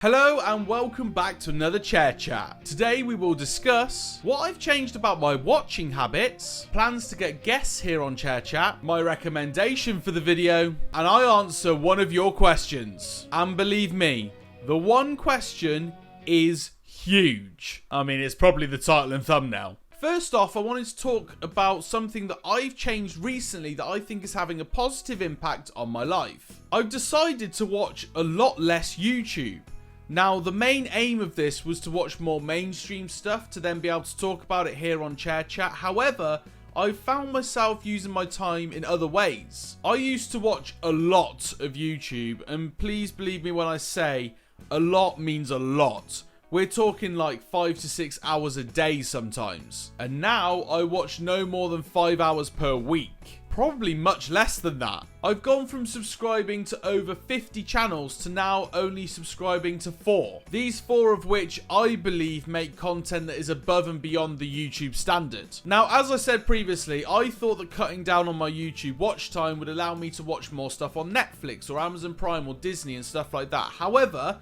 Hello and welcome back to another Chair Chat. Today we will discuss what I've changed about my watching habits, plans to get guests here on Chair Chat, my recommendation for the video, and I answer one of your questions. And believe me, the one question is huge. I mean, it's probably the title and thumbnail. First off, I wanted to talk about something that I've changed recently that I think is having a positive impact on my life. I've decided to watch a lot less YouTube. Now, the main aim of this was to watch more mainstream stuff to then be able to talk about it here on Chair Chat. However, I've found myself using my time in other ways. I used to watch a lot of YouTube, and please believe me when I say a lot means a lot. We're talking like 5 to 6 hours a day sometimes. And now I watch no more than 5 hours per week. Probably much less than that. I've gone from subscribing to over 50 channels to now only subscribing to 4. These 4 of which I believe make content that is above and beyond the YouTube standard. Now, as I said previously, I thought that cutting down on my YouTube watch time would allow me to watch more stuff on Netflix or Amazon Prime or Disney and stuff like that. However,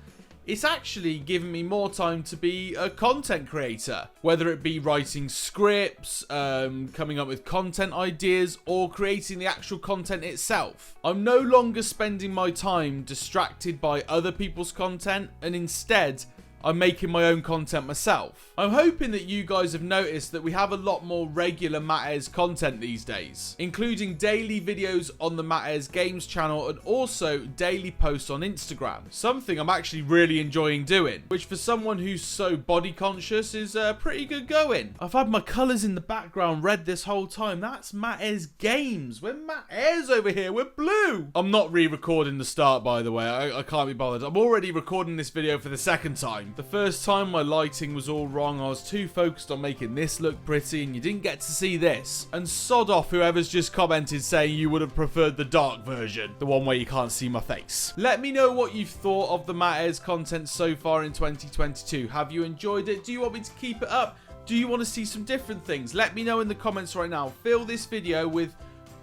it's actually given me more time to be a content creator, whether it be writing scripts, coming up with content ideas, or creating the actual content itself. I'm no longer spending my time distracted by other people's content, and instead, I'm making my own content myself. I'm hoping that you guys have noticed that we have a lot more regular Matt Ayres content these days, including daily videos on the Matt Ayres Games channel and also daily posts on Instagram. Something I'm actually really enjoying doing, which for someone who's so body conscious is pretty good going. I've had my colours in the background red this whole time. That's Matt Ayres Games. We're Matt Ayres over here. We're blue. I'm not re-recording the start, by the way. I can't be bothered. I'm already recording this video for the second time. The first time my lighting was all wrong. I was too focused on making this look pretty and you didn't get to see this. And sod off whoever's just commented saying you would have preferred the dark version, the one where you can't see my face. Let me know what you've thought of the Matt Ayres content so far in 2022. Have you enjoyed it? Do you want me to keep it up? Do you want to see some different things? Let me know in the comments right now. Fill this video with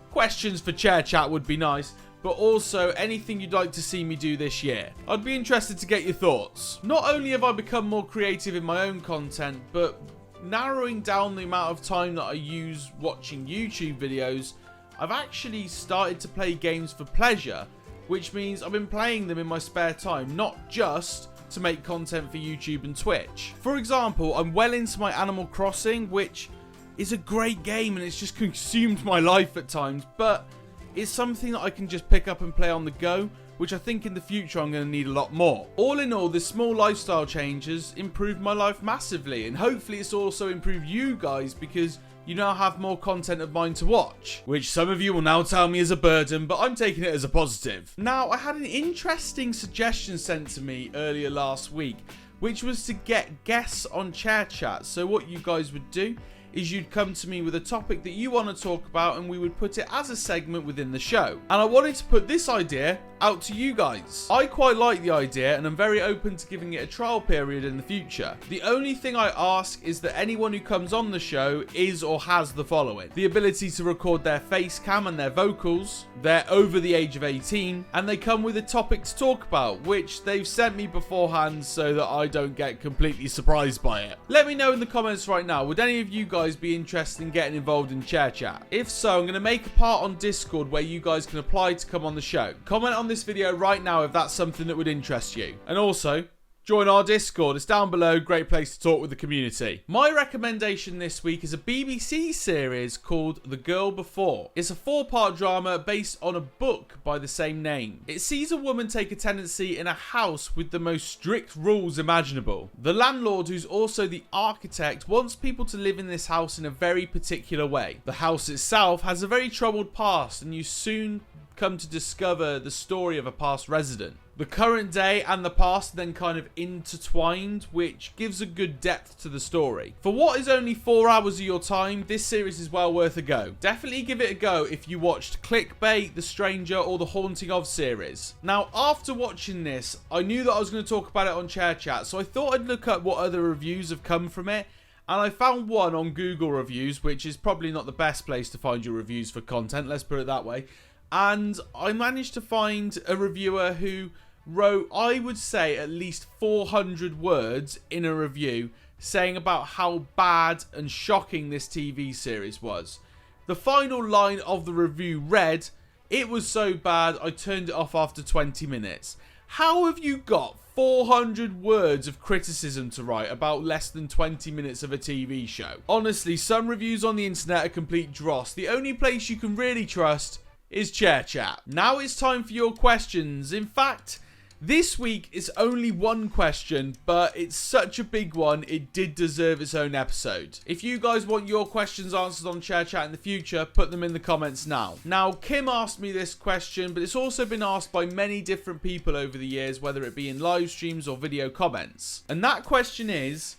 questions for Chair Chat would be nice, but also anything you'd like to see me do this year. I'd be interested to get your thoughts. Not only have I become more creative in my own content, but narrowing down the amount of time that I use watching YouTube videos, I've actually started to play games for pleasure, which means I've been playing them in my spare time, not just to make content for YouTube and Twitch. For example, I'm well into my Animal Crossing, which is a great game and it's just consumed my life at times, but it's something that I can just pick up and play on the go, which I think in the future I'm going to need a lot more. All in all, this small lifestyle changes improved my life massively, and hopefully it's also improved you guys because you now have more content of mine to watch, which some of you will now tell me is a burden, but I'm taking it as a positive. Now, I had an interesting suggestion sent to me earlier last week, which was to get guests on Chair Chat. So what you guys would do is you'd come to me with a topic that you want to talk about and we would put it as a segment within the show. And I wanted to put this idea out to you guys. I quite like the idea and I'm very open to giving it a trial period in the future. The only thing I ask is that anyone who comes on the show is or has the following: the ability to record their face cam and their vocals, they're over the age of 18, and they come with a topic to talk about, which they've sent me beforehand so that I don't get completely surprised by it. Let me know in the comments right now, would any of you guys be interested in getting involved in Chair Chat? If so, I'm going to make a part on Discord where you guys can apply to come on the show. Comment on this video right now if that's something that would interest you. And also, join our Discord. It's down below. Great place to talk with the community. My recommendation this week is a BBC series called The Girl Before. It's a 4-part drama based on a book by the same name. It sees a woman take a tenancy in a house with the most strict rules imaginable. The landlord, who's also the architect, wants people to live in this house in a very particular way. The house itself has a very troubled past, and you soon come to discover the story of a past resident. The current day and the past then kind of intertwined, which gives a good depth to the story. For what is only 4 hours of your time, this series is well worth a go. Definitely give it a go if you watched Clickbait, The Stranger, or The Haunting of series. Now, after watching this, I knew that I was going to talk about it on Chair Chat, so I thought I'd look up what other reviews have come from it, and I found one on Google Reviews, which is probably not the best place to find your reviews for content, let's put it that way. And I managed to find a reviewer who wrote, I would say, at least 400 words in a review saying about how bad and shocking this TV series was. The final line of the review read, "It was so bad I turned it off after 20 minutes. How have you got 400 words of criticism to write about less than 20 minutes of a TV show? Honestly, some reviews on the internet are complete dross. The only place you can really trust is Chair Chat. Now it's time for your questions. In fact, this week is only one question, but it's such a big one, it did deserve its own episode. If you guys want your questions answered on Chair Chat in the future, put them in the comments now. Now, Kim asked me this question, but it's also been asked by many different people over the years, whether it be in live streams or video comments. And that question is,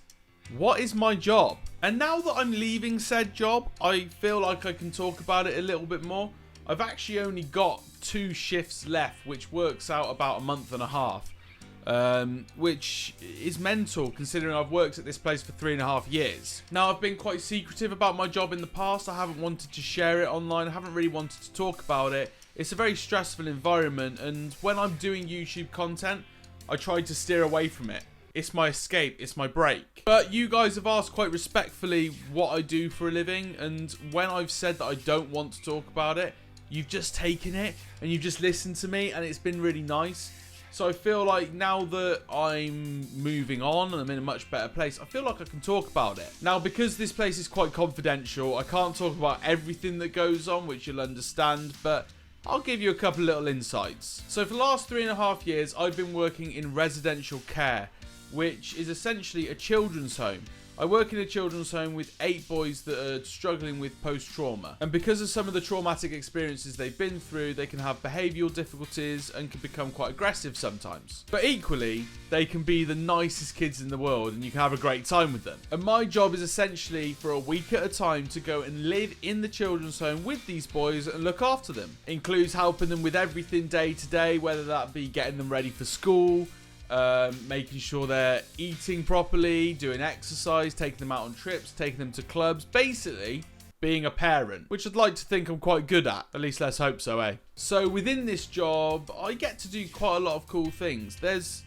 what is my job? And now that I'm leaving said job, I feel like I can talk about it a little bit more. I've actually only got 2 shifts left, which works out about a month and a half, which is mental considering I've worked at this place for 3.5 years. Now, I've been quite secretive about my job in the past. I haven't wanted to share it online. I haven't really wanted to talk about it. It's a very stressful environment, and when I'm doing YouTube content, I try to steer away from it. It's my escape, it's my break. But you guys have asked quite respectfully what I do for a living, and when I've said that I don't want to talk about it, you've just taken it and you've just listened to me, and it's been really nice. So I feel like now that I'm moving on and I'm in a much better place, I feel like I can talk about it. Now, because this place is quite confidential, I can't talk about everything that goes on, which you'll understand, but I'll give you a couple little insights. So for the last 3.5 years, I've been working in residential care, which is essentially a children's home. I work in a children's home with 8 boys that are struggling with post-trauma. And because of some of the traumatic experiences they've been through, they can have behavioural difficulties and can become quite aggressive sometimes. But equally, they can be the nicest kids in the world and you can have a great time with them. And my job is essentially for a week at a time to go and live in the children's home with these boys and look after them. It includes helping them with everything day to day, whether that be getting them ready for school, making sure they're eating properly, doing exercise, taking them out on trips, taking them to clubs, basically being a parent, which I'd like to think I'm quite good at least let's hope so, eh? So within this job, I get to do quite a lot of cool things. There's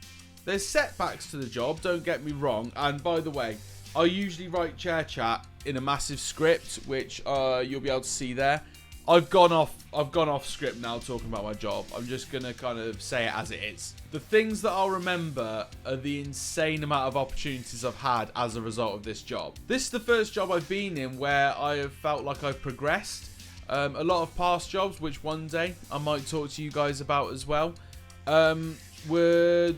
setbacks to the job, don't get me wrong, and by the way, I usually write Chair Chat in a massive script, which you'll be able to see there. I've gone off script now talking about my job. I'm just going to kind of say it as it is. The things that I'll remember are the insane amount of opportunities I've had as a result of this job. This is the first job I've been in where I have felt like I've progressed. A lot of past jobs, which one day I might talk to you guys about as well, were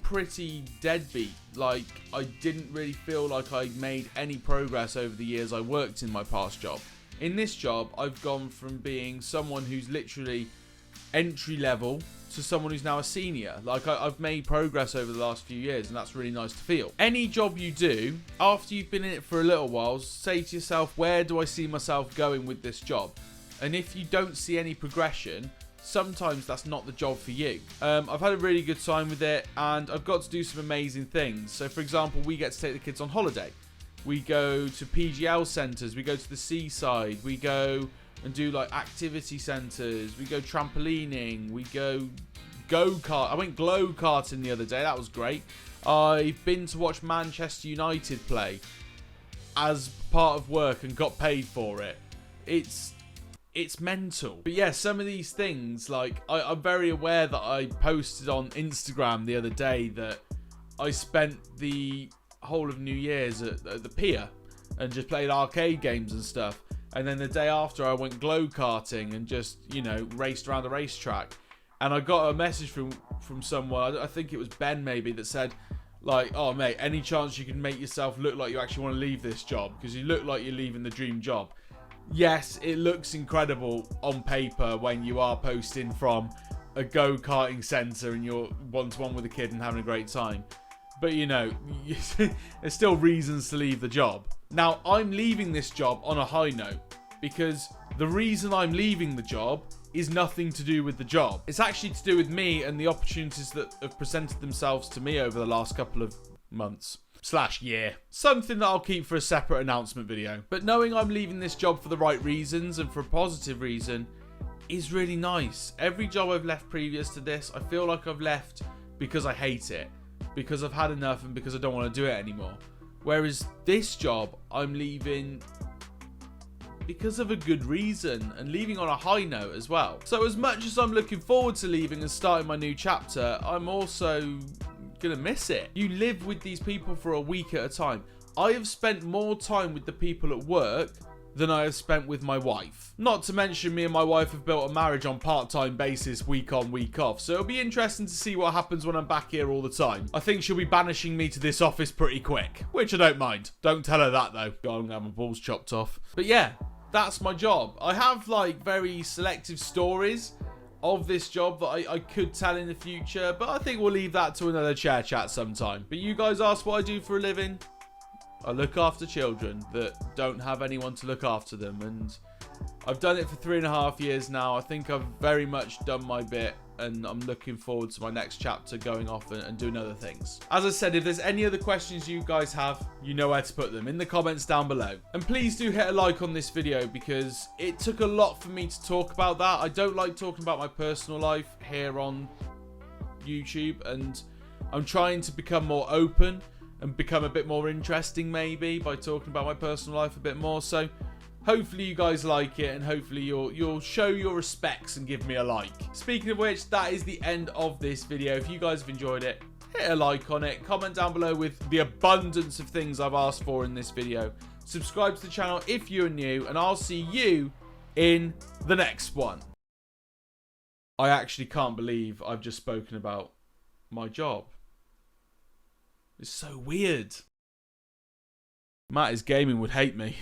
pretty deadbeat. Like, I didn't really feel like I made any progress over the years I worked in my past job. In this job, I've gone from being someone who's literally entry level to someone who's now a senior. Like, I've made progress over the last few years, and that's really nice to feel. Any job you do, after you've been in it for a little while, say to yourself, where do I see myself going with this job? And if you don't see any progression, sometimes that's not the job for you. I've had a really good time with it, and I've got to do some amazing things. So, for example, we get to take the kids on holiday. We go to PGL centres, we go to the seaside, we go and do like activity centres, we go trampolining, we go go-kart. I went glow-karting the other day, that was great. I've been to watch Manchester United play as part of work and got paid for it. It's mental. But yeah, some of these things, like I'm very aware that I posted on Instagram the other day that I spent the whole of New Year's at the pier and just played arcade games and stuff, and then the day after I went glow-karting and just, you know, raced around the racetrack. And I got a message from someone, I think it was Ben maybe, that said like, oh mate, any chance you can make yourself look like you actually want to leave this job, because you look like you're leaving the dream job. Yes, it looks incredible on paper when you are posting from a go-karting centre and you're one-to-one with a kid and having a great time. But, you know, there's still reasons to leave the job. Now, I'm leaving this job on a high note because the reason I'm leaving the job is nothing to do with the job. It's actually to do with me and the opportunities that have presented themselves to me over the last couple of months / year. Something that I'll keep for a separate announcement video. But knowing I'm leaving this job for the right reasons and for a positive reason is really nice. Every job I've left previous to this, I feel like I've left because I hate it, because I've had enough and because I don't want to do it anymore. Whereas this job, I'm leaving because of a good reason, and leaving on a high note as well. So as much as I'm looking forward to leaving and starting my new chapter, I'm also gonna miss it. You live with these people for a week at a time. I have spent more time with the people at work than I have spent with my wife. Not to mention, me and my wife have built a marriage on part-time basis, week on, week off. So it'll be interesting to see what happens when I'm back here all the time. I think she'll be banishing me to this office pretty quick, which I don't mind. Don't tell her that though. God, I'm gonna have my balls chopped off. But yeah, that's my job. I have like very selective stories of this job that I could tell in the future, but I think we'll leave that to another chair chat sometime. But you guys asked what I do for a living. I look after children that don't have anyone to look after them, and I've done it for 3.5 years now. I think I've very much done my bit, and I'm looking forward to my next chapter, going off and doing other things. As I said, if there's any other questions you guys have, you know where to put them in the comments down below. And please do hit a like on this video, because it took a lot for me to talk about that. I don't like talking about my personal life here on YouTube, and I'm trying to become more open and become a bit more interesting maybe by talking about my personal life a bit more. So hopefully you guys like it, and hopefully you'll show your respects and give me a like. Speaking of which, that is the end of this video. If you guys have enjoyed it, hit a like on it, comment down below with the abundance of things I've asked for in this video, subscribe to the channel if you're new, and I'll see you in the next one. I actually can't believe I've just spoken about my job. It's so weird. Matt is Gaming would hate me.